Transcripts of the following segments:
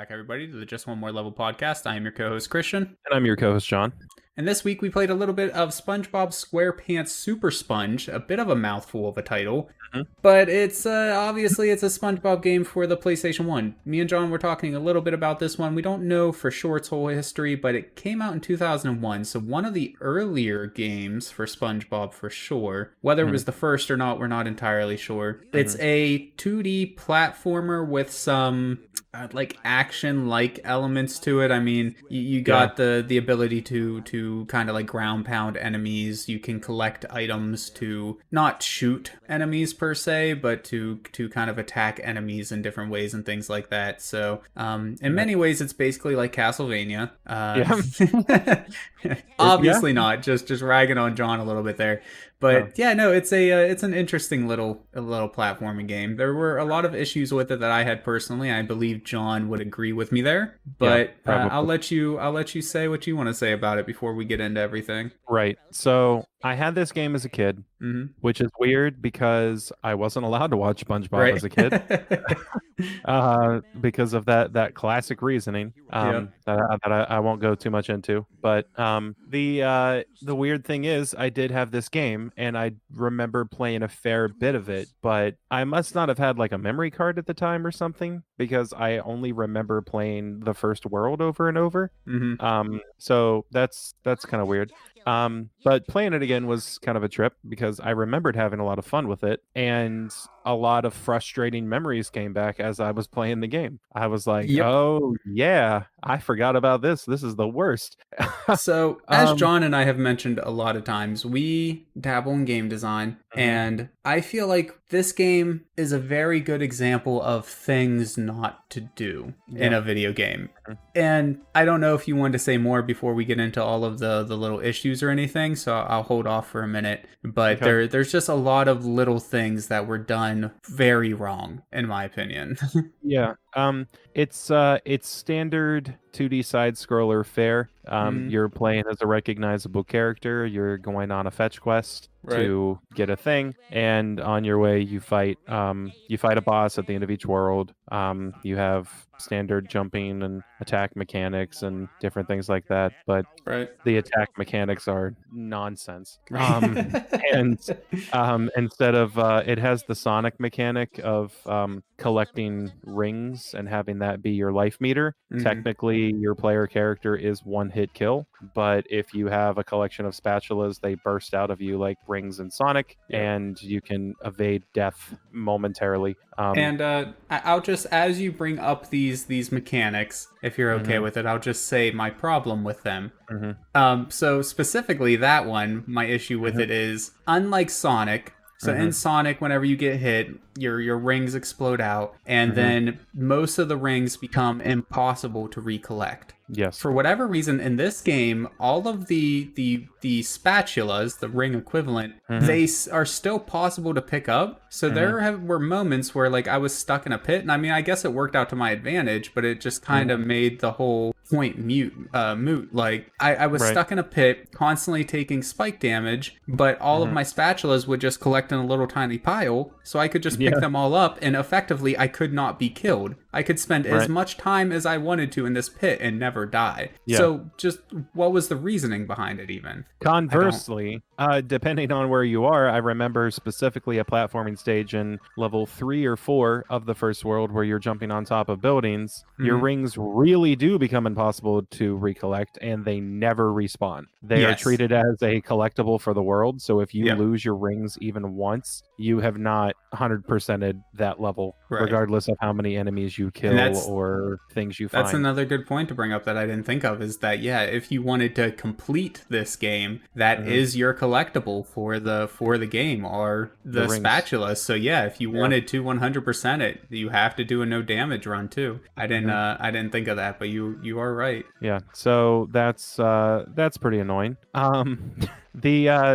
back, everybody, to the Just One More Level podcast. I am your co-host, Christian. And I'm your co-host, John. And this week we played a little bit of SpongeBob SquarePants SuperSponge, a bit of a mouthful of a title, but it's obviously it's a SpongeBob game for the PlayStation 1. Me and John were talking a little bit about this one. We don't know for sure its whole history, but it came out in 2001, so one of the earlier games for SpongeBob for sure. Whether it was the first or not, we're not entirely sure. It's a 2D platformer with some like action-like elements to it. I mean, you got the ability to kind of like ground pound enemies. You can collect items to not shoot enemies per se, but to kind of attack enemies in different ways and things like that. So in many ways it's basically like Castlevania. Obviously not, just ragging on John a little bit there. But it's an interesting little platforming game. There were a lot of issues with it that I had personally. I believe John would agree with me there. But I'll let you say what you want to say about it before we get into everything. Right. So I had this game as a kid, which is weird because I wasn't allowed to watch SpongeBob as a kid because of that classic reasoning that I won't go too much into. But the weird thing is I did have this game and I remember playing a fair bit of it, but I must not have had like a memory card at the time or something because I only remember playing the first world over and over. So that's kind of weird. But playing it again was kind of a trip because I remembered having a lot of fun with it, and a lot of frustrating memories came back as I was playing the game. I was like, oh yeah, I forgot about this. This is the worst. So as John and I have mentioned a lot of times, we dabble in game design, and I feel like this game is a very good example of things not to do in a video game. And I don't know if you wanted to say more before we get into all of the little issues or anything, so I'll hold off for a minute. But there's just a lot of little things that were done very wrong, in my opinion. It's standard 2D side scroller fare. You're playing as a recognizable character. You're going on a fetch quest to get a thing, and on your way you fight a boss at the end of each world. You have standard jumping and attack mechanics and different things like that, but the attack mechanics are nonsense. And instead of it has the Sonic mechanic of collecting rings and having that be your life meter. Technically your player character is one hit kill, but if you have a collection of spatulas, they burst out of you like rings in Sonic, and you can evade death momentarily. And I'll just, as you bring up these mechanics, if you're okay with it, I'll just say my problem with them. So specifically that one, my issue with it is, unlike Sonic, so in Sonic, whenever you get hit, your rings explode out, and then most of the rings become impossible to recollect. Yes. For whatever reason, in this game, all of the spatulas, the ring equivalent, they are still possible to pick up. So there were moments where like I was stuck in a pit, and I mean, I guess it worked out to my advantage, but it just kind of made the whole point moot. Like I was stuck in a pit, constantly taking spike damage, but all of my spatulas would just collect in a little tiny pile, so I could just pick them all up, and effectively I could not be killed. I could spend as much time as I wanted to in this pit and never die. So just what was the reasoning behind it even? Conversely, depending on where you are, I remember specifically a platforming stage in level 3 or 4 of the first world where you're jumping on top of buildings. Your rings really do become impossible to recollect, and they never respawn. They are treated as a collectible for the world, so if you lose your rings even once, you have not 100%ed that level, regardless of how many enemies you kill or things you find. That's another good point to bring up that I didn't think of, is that if you wanted to complete this game, that is your collectible for the game, or the spatula. So if you wanted to 100% it, you have to do a no damage run too. I didn't think of that, but you are right. So that's pretty annoying.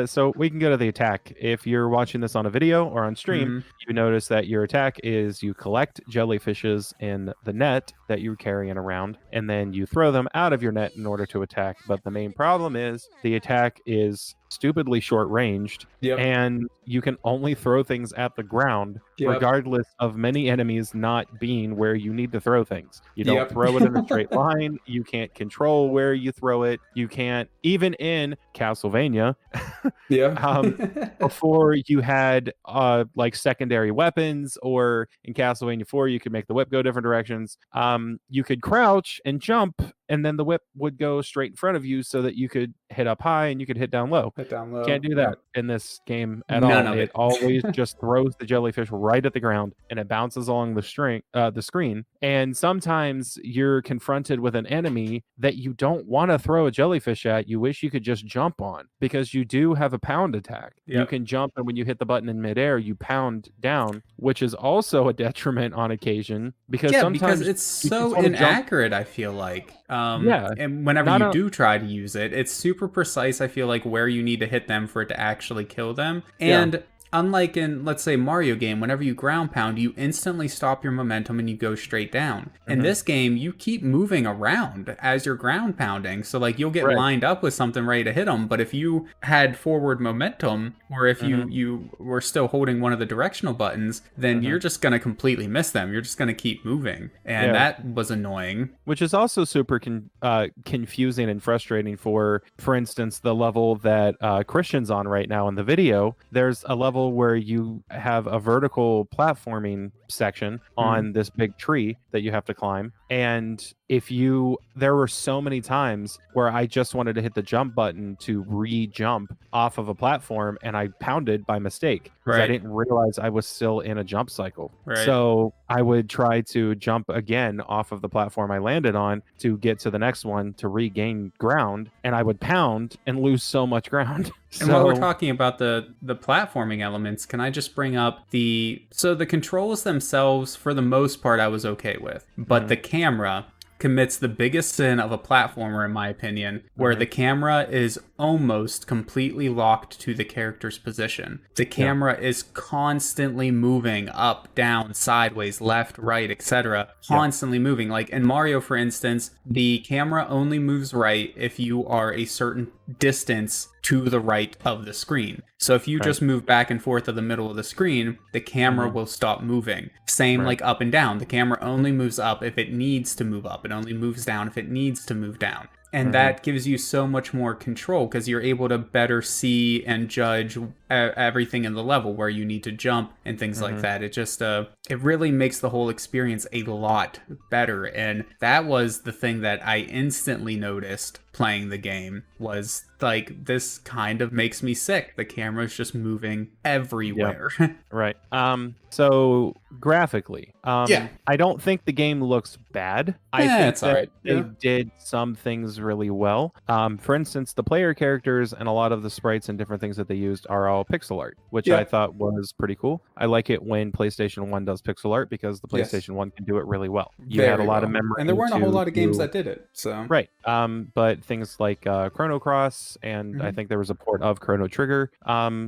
So we can go to the attack. If you're watching this on a video or on stream, you notice that your attack is you collect jellyfishes in the net that you're carrying around, and then you throw them out of your net in order to attack. But the main problem is the attack is stupidly short ranged, and you can only throw things at the ground, regardless of many enemies not being where you need to throw things. You don't throw it in a straight line. You can't control where you throw it. You can't, even in Castlevania, before you had like secondary weapons, or in Castlevania 4 you could make the whip go different directions. You could crouch and jump, and then the whip would go straight in front of you so that you could hit up high and you could hit down low. Can't do that in this game at all. It always just throws the jellyfish right at the ground, and it bounces along the screen. And sometimes you're confronted with an enemy that you don't want to throw a jellyfish at. You wish you could just jump on, because you do have a pound attack. You can jump, and when you hit the button in midair, you pound down, which is also a detriment on occasion, because sometimes it's so inaccurate, I feel like. And whenever you do try to use it, it's super precise, I feel like, where you need to hit them for it to actually kill them. And unlike in, let's say, Mario game, whenever you ground pound, you instantly stop your momentum and you go straight down. In this game, you keep moving around as you're ground pounding. So, like, you'll get lined up with something ready to hit them. But if you had forward momentum, or if you were still holding one of the directional buttons, then you're just going to completely miss them. You're just going to keep moving. And that was annoying. Which is also super confusing and frustrating for instance, the level that Christian's on right now in the video. There's a level where you have a vertical platforming section on this big tree that you have to climb, and there were so many times where I just wanted to hit the jump button to re-jump off of a platform, and I pounded by mistake because I didn't realize I was still in a jump cycle. So I would try to jump again off of the platform I landed on to get to the next one to regain ground, and I would pound and lose so much ground. And while we're talking about the platforming elements, can I just bring up the controls themselves, for the most part, I was okay with. But the camera commits the biggest sin of a platformer, in my opinion, where the camera is almost completely locked to the character's position. The camera is constantly moving up, down, sideways, left, right, etc. Constantly moving. Like in Mario, for instance, the camera only moves right if you are a certain distance to the right of the screen. So if you just move back and forth to the middle of the screen, the camera will stop moving. Same like up and down. The camera only moves up if it needs to move up. It only moves down if it needs to move down. And that gives you so much more control, because you're able to better see and judge everything in the level, where you need to jump and things like that. It just it really makes the whole experience a lot better. And that was the thing that I instantly noticed playing the game, was like, this kind of makes me sick. The camera's just moving everywhere. Right. So graphically, I don't think the game looks bad. I think that they did some things really well. For instance, the player characters and a lot of the sprites and different things that they used are all pixel art, which I thought was pretty cool. I like it when PlayStation 1 does pixel art, because the PlayStation 1 can do it really well. You had a lot of memory. And there weren't a whole lot of games that did it. So but things like Chrono Cross, and I think there was a port of Chrono Trigger,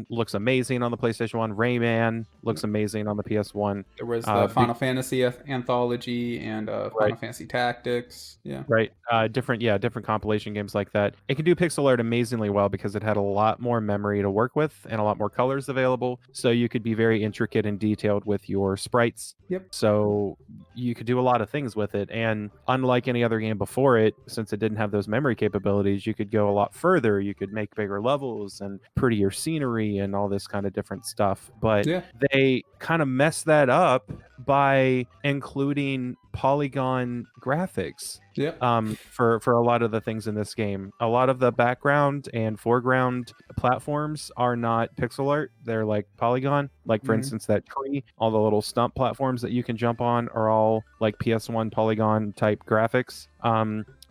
looks amazing on the PlayStation 1. Rayman looks amazing on the PS1. There was the Final Fantasy Anthology and Final Fantasy Tactics. Different compilation games like that. It can do pixel art amazingly well, because it had a lot more memory to work with and a lot more colors available. So you could be very intricate and detailed with your sprites. So you could do a lot of things with it. And unlike any other game before it, since it didn't have those memory capabilities, you could go a lot further. You could make bigger levels and prettier scenery and all this kind of different stuff. But they kind of messed that up by including polygon graphics for a lot of the things in this game. A lot of the background and foreground platforms are not pixel art. They're like polygon. Like, for instance, that tree, all the little stump platforms that you can jump on are all like PS1 polygon type graphics.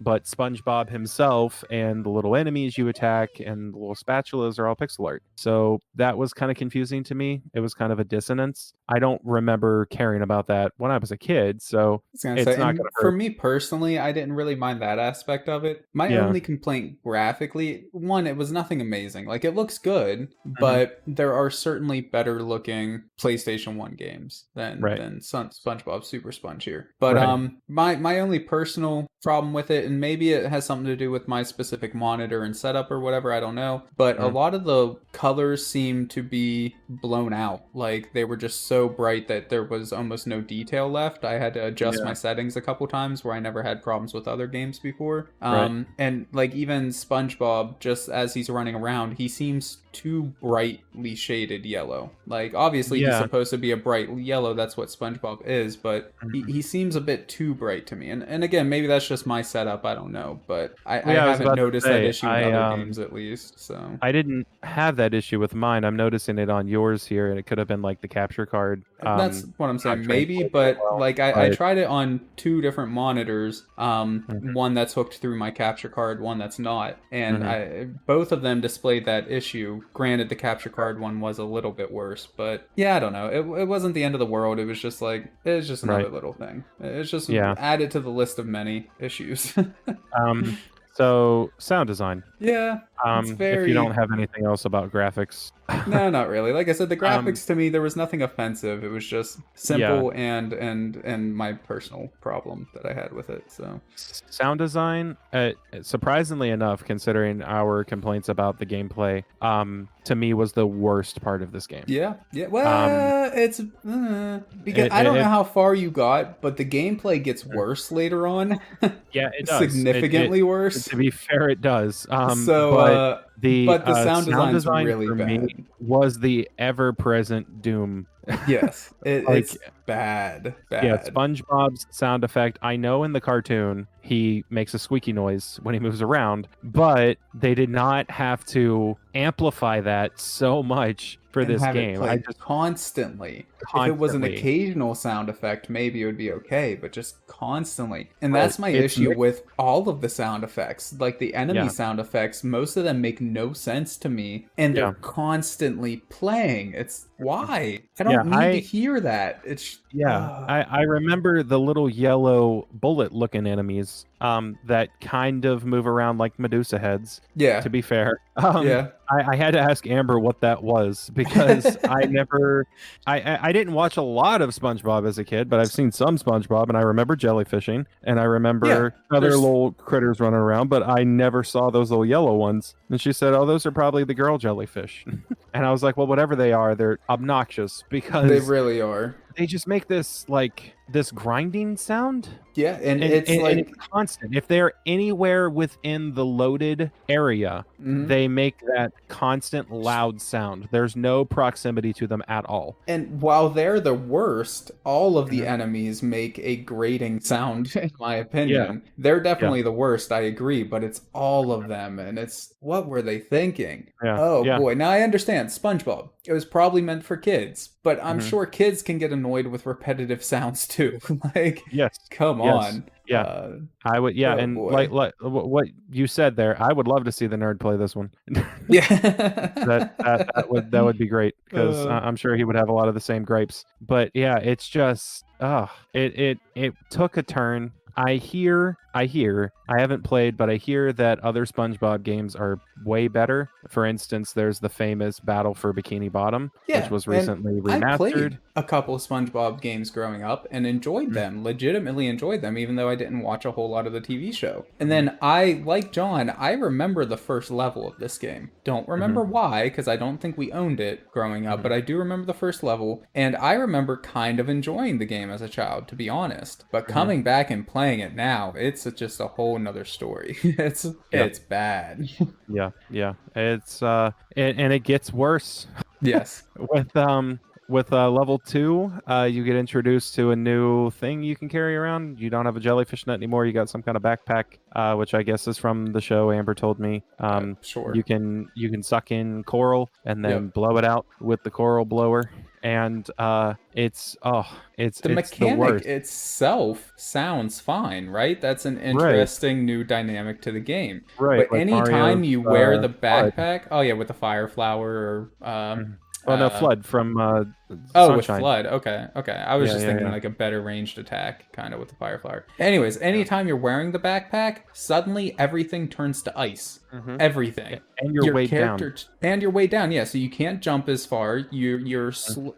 But SpongeBob himself and the little enemies you attack and the little spatulas are all pixel art. So that was kind of confusing to me. It was kind of a dissonance. I don't remember caring about that when I was a kid, so it's not going to hurt. For me personally, I didn't really mind that aspect of it. My only complaint graphically, one, it was nothing amazing. Like, it looks good, but there are certainly better looking PlayStation 1 games than SpongeBob SuperSponge here. But my only personal problem with it, and maybe it has something to do with my specific monitor and setup or whatever, I don't know, but a lot of the colors seem to be blown out. Like they were just so bright that there was almost no detail left. I had to adjust my settings a couple times where I never had problems with other games before. And like even SpongeBob, just as he's running around, he seems too brightly shaded yellow. Like obviously he's supposed to be a bright yellow, that's what SpongeBob is, but he seems a bit too bright to me. And again, maybe that's just my setup, I don't know, but I haven't noticed that issue in other games at least. So I didn't have that issue with mine. I'm noticing it on yours here, and it could have been like the capture card. That's what I'm saying, maybe, but like I tried it on 2 different monitors, one that's hooked through my capture card, one that's not, and both of them displayed that issue. Granted, the capture card one was a little bit worse, but yeah, I don't know. It wasn't the end of the world. It was just like, it's just another little thing. It's just added to the list of many issues. So sound design. Yeah. It's very... If you don't have anything else about graphics. No, not really. Like I said, the graphics to me, there was nothing offensive. It was just simple and my personal problem that I had with it. So sound design, surprisingly enough, considering our complaints about the gameplay, to me was the worst part of this game. Yeah. Well, it's because I don't know how far you got, but the gameplay gets worse later on. Yeah, it does. Significantly worse. To be fair, it does. But the sound design's design really for bad. Me was the ever-present Doom. Yes, it's bad. Yeah, SpongeBob's sound effect. I know in the cartoon he makes a squeaky noise when he moves around, but they did not have to amplify that so much for this game. I just constantly. If it was an occasional sound effect, maybe it would be okay, but just constantly. And that's my issue with all of the sound effects. Like the enemy sound effects, most of them make no sense to me, and they're constantly playing. It's why? I don't need to hear that. It's I remember the little yellow bullet-looking enemies that kind of move around like Medusa heads. Yeah. To be fair. I had to ask Amber what that was because I didn't watch a lot of SpongeBob as a kid, but I've seen some SpongeBob, and I remember jellyfishing, and I remember other little critters running around, but I never saw those little yellow ones. And she said, "Oh, those are probably the girl jellyfish." And I was like, "Well, whatever they are, they're obnoxious because they really are. They just make this grinding sound." Yeah, and it's constant. If they're anywhere within the loaded area, they make that constant loud sound. There's no proximity to them at all. And while they're the worst, all of the enemies make a grating sound, in my opinion. Yeah. They're definitely the worst, I agree, but it's all of them, and it's, what were they thinking? Yeah. Oh, boy. Now I understand. SpongeBob. It was probably meant for kids, but I'm sure kids can get annoyed with repetitive sounds, too. Come on. Yeah, I would. Yeah, and boy. like what you said there, I would love to see the nerd play this one. that would be great because I'm sure he would have a lot of the same gripes. But yeah, it's just it took a turn. I haven't played, but I hear that other SpongeBob games are way better. For instance, there's the famous Battle for Bikini Bottom, which was recently remastered. I played a couple of SpongeBob games growing up and enjoyed them, legitimately enjoyed them, even though I didn't watch a whole lot of the TV show. And then like John, I remember the first level of this game. Don't remember why, because I don't think we owned it growing up, but I do remember the first level, and I remember kind of enjoying the game as a child, to be honest. But coming back and playing it now, it's just a whole nother story. It's bad. Yeah. It's and it gets worse. Yes. With level 2, you get introduced to a new thing you can carry around. You don't have a jellyfish net anymore. You got some kind of backpack, which I guess is from the show. Amber told me. Sure. You can suck in coral and then blow it out with the coral blower. And it's the mechanic itself sounds fine, right? That's an interesting new dynamic to the game. Right. But anytime you wear the backpack, with the fire flower or Oh no, Flood from Oh, with Sunshine. Flood. Okay. I was just thinking yeah. like a better ranged attack, kind of with the Fire Flower. Anyways, anytime you're wearing the backpack, suddenly everything turns to ice. Everything. And you're Your weighed character down. and you're weighed down. Yeah, so you can't jump as far. You're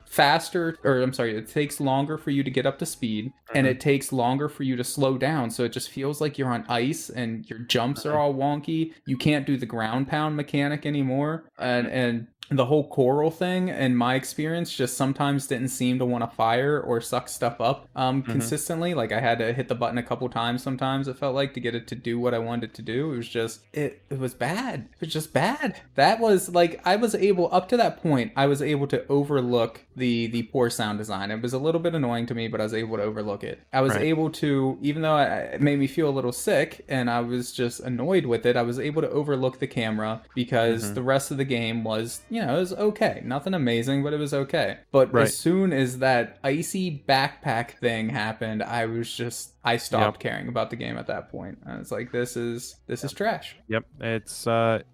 faster, or I'm sorry, it takes longer for you to get up to speed, and it takes longer for you to slow down. So it just feels like you're on ice, and your jumps are all wonky. You can't do the ground pound mechanic anymore, and the whole coral thing, in my experience, just sometimes didn't seem to want to fire or suck stuff up consistently. Like I had to hit the button a couple times sometimes, it felt like, to get it to do what I wanted it to do. It was just, it was bad. It was just bad. That was like, I was able, up to that point, I was able to overlook the poor sound design. It was a little bit annoying to me, but I was able to overlook it. I was able to, even though it made me feel a little sick and I was just annoyed with it, I was able to overlook the camera because the rest of the game was, you know, it was okay. Nothing amazing, but it was okay. But as soon as that icy backpack thing happened, I stopped caring about the game at that point. I was like, this is trash. Yep. It's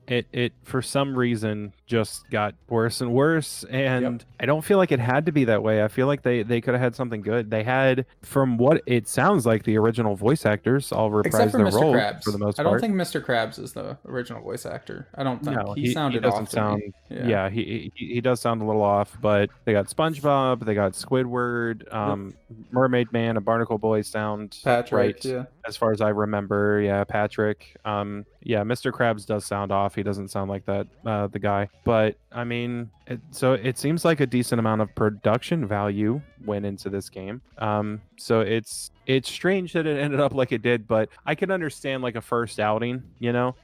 it for some reason just got worse and worse, and I don't feel like it had to be that way. I feel like they could have had something good. They had, from what it sounds like, the original voice actors all reprised their role for the most part. I don't think Mr. Krabs is the original voice actor. I don't think. No, he sounded doesn't off to sound. me. Yeah, he does sound a little off, but they got SpongeBob, they got Squidward, Mermaid Man, and Barnacle Boy sound Patrick, right. yeah. As far as I remember, yeah, Patrick. Yeah, Mr. Krabs does sound off. He doesn't sound like that, the guy. But I mean, so it seems like a decent amount of production value went into this game. So it's strange that it ended up like it did, but I can understand like a first outing, you know.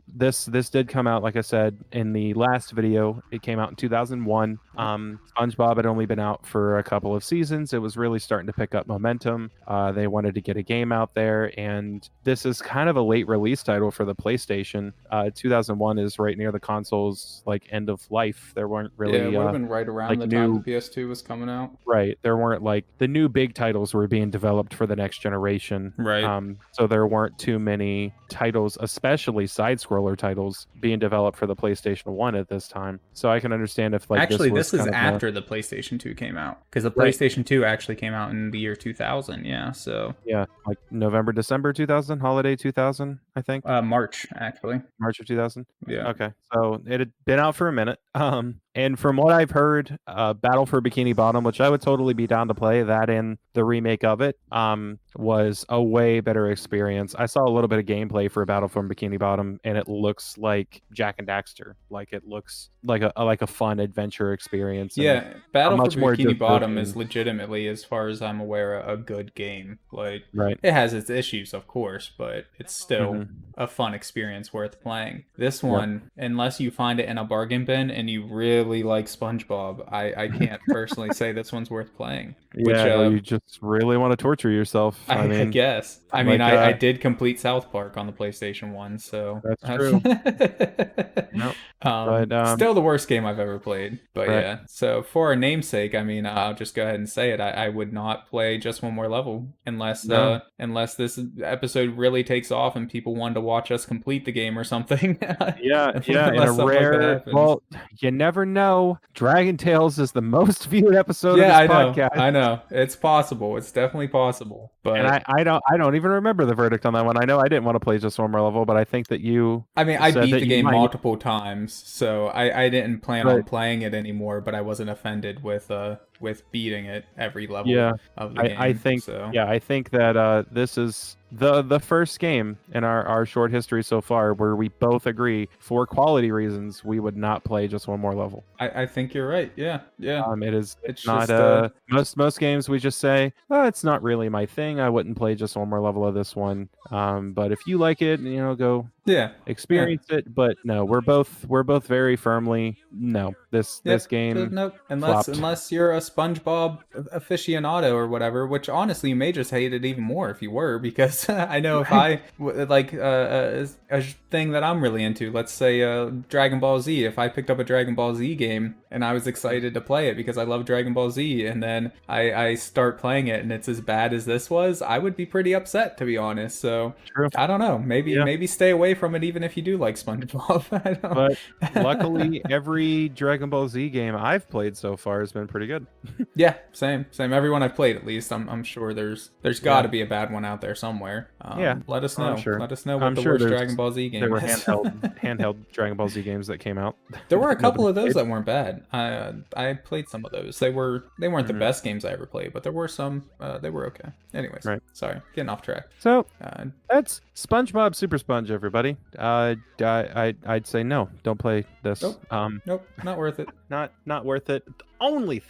This did come out, like I said in the last video, it came out in 2001. SpongeBob had only been out for a couple of seasons. It was really starting to pick up momentum. They wanted to get a game out there, and this is kind of a late release title for the PlayStation. 2001 is right near the console's like end of life. There weren't really it would have been right around like the time the PS2 was coming out. Right. There weren't like the new big titles were being developed for the next generation. Right. So there weren't too many titles, especially side scroller titles, being developed for the PlayStation 1 at this time. So I can understand if like actually this is after the PlayStation 2 came out, because the PlayStation 2 actually came out in the year 2000. Yeah. So yeah, like November, December 2000, holiday 2000, I think. March, actually. March of 2000. Yeah. Okay. So it had been out for a minute. And from what I've heard, Battle for Bikini Bottom, which I would totally be down to play, that and the remake of it, was a way better experience. I saw a little bit of gameplay for Battle for Bikini Bottom, and it looks like Jak and Daxter. Like it looks like a fun adventure experience. Yeah, Battle for Bikini Bottom is legitimately, as far as I'm aware, a good game. Like, it has its issues, of course, but it's still a fun experience worth playing. This one, unless you find it in a bargain bin and you really like SpongeBob, I can't personally say this one's worth playing. Which, you just really want to torture yourself. I guess. I mean, I did complete South Park on the PlayStation 1, so that's true. Still the worst game I've ever played. But yeah, so for our namesake, I mean, I'll just go ahead and say it. I would not play Just One More Level unless this episode really takes off and people wanted to watch us complete the game or something. In a rare, well, you never know. Dragon Tales is the most viewed episode of this podcast. I know. It's possible. It's definitely possible. But and I don't even remember the verdict on that one. I know I didn't want to play Just One More Level, but I think that you. I mean, I beat the game multiple times, so I didn't plan on playing it anymore. But I wasn't offended with beating it every level of the game. I think I think that this is the first game in our short history so far where we both agree, for quality reasons, we would not play Just One More Level. I think you're right. Yeah. It's not most games we just say, oh, it's not really my thing. I wouldn't play Just One More Level of this one. But if you like it, go experience it. But no, we're both very firmly no. This game nope. Unless you're a SpongeBob aficionado or whatever, which honestly you may just hate it even more if you were, because I know if I like a thing that I'm really into, let's say Dragon Ball Z, if I picked up a Dragon Ball Z game and I was excited to play it because I love Dragon Ball Z, and then I start playing it and it's as bad as this was, I would be pretty upset, to be honest. So I don't know, maybe stay away away from it even if you do like SpongeBob. But luckily, every Dragon Ball Z game I've played so far has been pretty good. Yeah, same. Everyone I've played, at least, I'm sure there's got to be a bad one out there somewhere. Let us know. I'm sure. Let us know what the worst Dragon Ball Z game is. There were handheld Dragon Ball Z games that came out. There were a couple of those that weren't bad. I played some of those. They weren't the best games I ever played, but there were some. They were okay. Anyways, sorry, getting off track. So that's SpongeBob Super Sponge, everybody. I'd say no, don't play this. Nope, not worth it. Not worth it. The only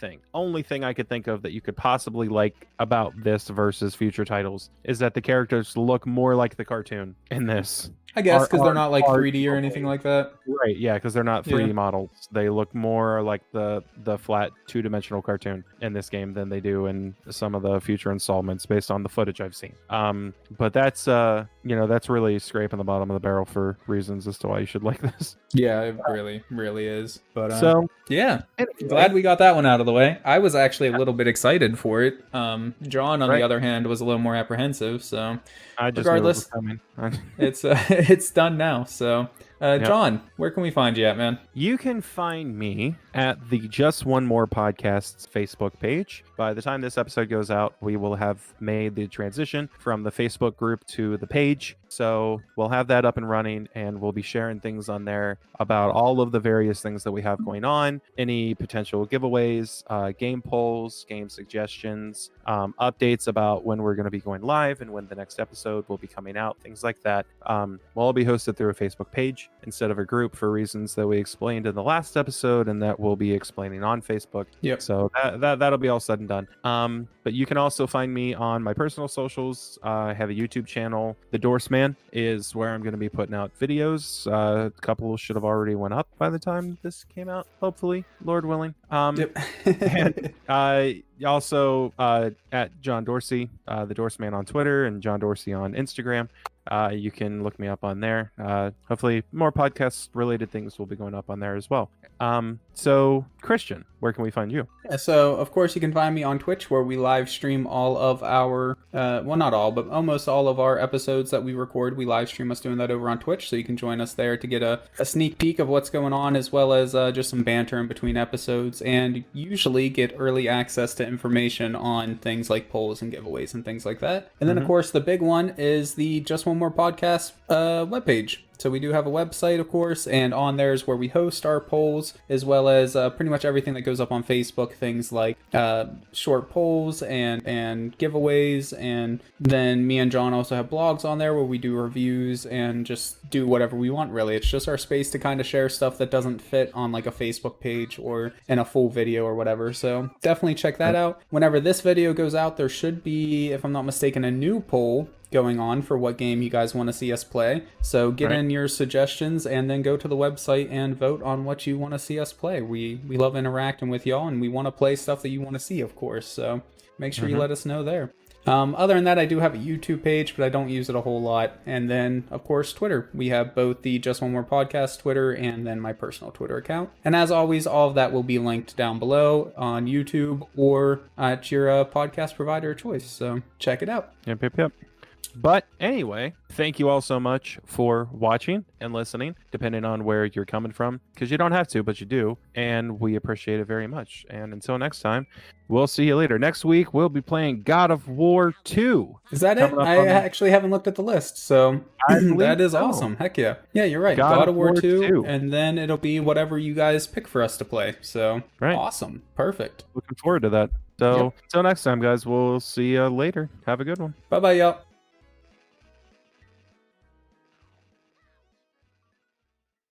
thing I could think of that you could possibly like about this versus future titles is that the characters look more like the cartoon in this. I guess because they're not like 3D or anything like that. Right, yeah, because they're not 3D models. They look more like the flat two-dimensional cartoon in this game than they do in some of the future installments based on the footage I've seen. But that's that's really scraping the bottom of the barrel for reasons as to why you should like this. Yeah, it really is. But anyway, glad we got that one out of the way. I was actually a little bit excited for it. John, on the other hand, was a little more apprehensive. So regardless, it's done now. So John, where can we find you at, man? You can find me at the Just One More Podcast's Facebook page. By the time this episode goes out, we will have made the transition from the Facebook group to the page. So we'll have that up and running, and we'll be sharing things on there about all of the various things that we have going on, any potential giveaways, game polls, game suggestions, updates about when we're going to be going live and when the next episode will be coming out, things like that. Will all be hosted through a Facebook page instead of a group for reasons that we explained in the last episode and that we'll be explaining on Facebook. Yep. So that'll be all said and done. But you can also find me on my personal socials. I have a YouTube channel. The Dorseman is where I'm going to be putting out videos. A couple should have already went up by the time this came out, hopefully, Lord willing. And also at John Dorsey, the Dorseman on Twitter, and John Dorsey on Instagram. You can look me up on there. Hopefully more podcast related things will be going up on there as well. So Christian, where can we find you? So of course you can find me on Twitch, where we live stream all of our well, not all, but almost all of our episodes that we record. We live stream us doing that over on Twitch, so you can join us there to get a sneak peek of what's going on, as well as just some banter in between episodes, and usually get early access to information on things like polls and giveaways and things like that. And then of course the big one is the Just One More Podcast webpage. So we do have a website, of course, and on there is where we host our polls, as well as pretty much everything that goes up on Facebook, things like short polls and giveaways. And then me and John also have blogs on there where we do reviews and just do whatever we want, really. It's just our space to kind of share stuff that doesn't fit on like a Facebook page or in a full video or whatever. So definitely check that out. Whenever this video goes out, there should be, if I'm not mistaken, a new poll going on for what game you guys want to see us play. So get in your suggestions and then go to the website and vote on what you want to see us play. We love interacting with y'all, and we want to play stuff that you want to see, of course. So make sure you let us know there. Other than that, I do have a YouTube page, but I don't use it a whole lot. And then, of course, Twitter. We have both the Just One More Podcast Twitter and then my personal Twitter account. And as always, all of that will be linked down below on YouTube or at your podcast provider of choice. So check it out. Yep. But anyway, thank you all so much for watching and listening, depending on where you're coming from, because you don't have to, but you do, and we appreciate it very much. And until next time, we'll see you later. Next week, we'll be playing God of War 2. Is that it? I actually haven't looked at the list, so that is awesome. Heck yeah. Yeah, you're right. God of War 2, and then it'll be whatever you guys pick for us to play. So awesome. Perfect. Looking forward to that. So until next time, guys, we'll see you later. Have a good one. Bye-bye, y'all.